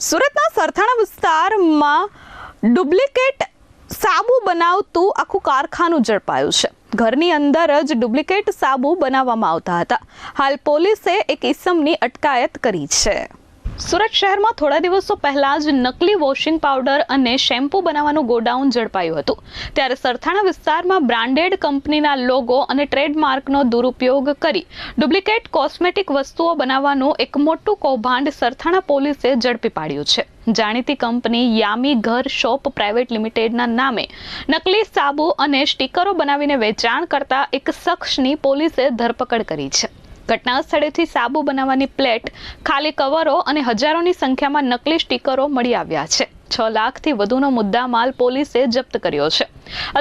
સુરતના સરથાણા વિસ્તારમાં ડુપ્લિકેટ સાબુ બનાવતું આખું કારખાનું ઝડપાયું છે. ઘરની અંદર જ ડુપ્લિકેટ સાબુ બનાવવામાં આવતા હતા. હાલ પોલીસે એક ઇસમની અટકાયત કરી છે. સુરત શહેરમાં થોડા દિવસો પહેલા જ નકલી વોશિંગ પાવડર અને શેમ્પૂ બનાવવાનું ગોડાઉન ઝડપાયું હતું. ત્યારે સરથાણા વિસ્તારમાં બ્રાન્ડેડ કંપનીના લોગો અને ટ્રેડમાર્કનો દુરુપયોગ કરી ડુપ્લિકેટ કોસ્મેટિક વસ્તુઓ બનાવવાનું એક મોટું કૌભાંડ સરથાણા પોલીસે ઝડપી પાડ્યું છે. જાણીતી કંપની યામી ઘર શોપ પ્રાઇવેટ લિમિટેડના નામે નકલી સાબુ અને સ્ટીકરો બનાવીને વેચાણ કરતા એક શખ્સની પોલીસે ધરપકડ કરી છે. ઘટના સ્થળેથી સાબુ બનાવવાની પ્લેટ, ખાલી કવરો અને હજારોની સંખ્યામાં નકલી સ્ટીકરો મળી આવ્યા છે. 6 લાખથી વધુનો મુદ્દામાલ પોલીસે જપ્ત કર્યો છે.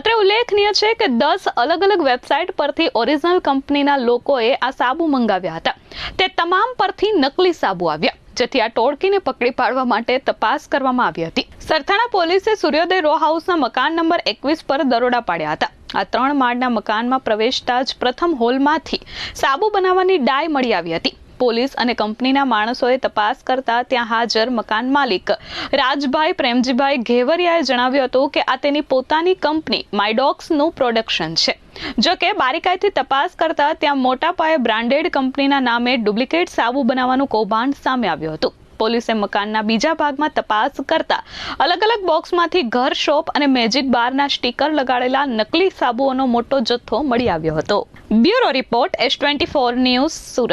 અત્રે ઉલ્લેખનીય છે કે 10 અલગ અલગ વેબસાઇટ પરથી ઓરિજિનલ કંપનીના લોકોએ આ સાબુ મંગાવ્યા હતા. તે તમામ પરથી નકલી સાબુ આવ્યા, જેથી આ ટોળકીને પકડી પાડવા માટે તપાસ કરવામાં આવી હતી. સરથાણા પોલીસે સૂર્યોદય રો હાઉસના મકાન નંબર 21 પર દરોડા પાડ્યા હતા. આ 3 માળના મકાનમાં પ્રવેશતા જ પ્રથમ હોલમાંથી સાબુ બનાવવાની ડાય મળી આવી હતી. પોલીસ અને કંપનીના માણસોએ તપાસ કરતા ત્યાં હાજર મકાન માલિક રાજભાઈ પ્રેમજીભાઈ ઘેવરિયાએ જણાવ્યું હતું કે આ તેની પોતાની કંપની માયડોક્સનું પ્રોડક્શન છે. જો કે બારીકાઈથી તપાસ કરતા ત્યાં મોટા પાયે બ્રાન્ડેડ કંપનીના નામે ડુપ્લિકેટ સાબુ બનાવવાનું કૌભાંડ સામે આવ્યું હતું. પોલીસે મકાનના બીજા ભાગમાં તપાસ કરતા અલગ અલગ બોક્સમાંથી ઘર શોપ અને મેજિક બારના સ્ટીકર લગાડેલા નકલી સાબુઓનો મોટો જથ્થો મળી આવ્યો હતો. Bureau report S24 news, Surat.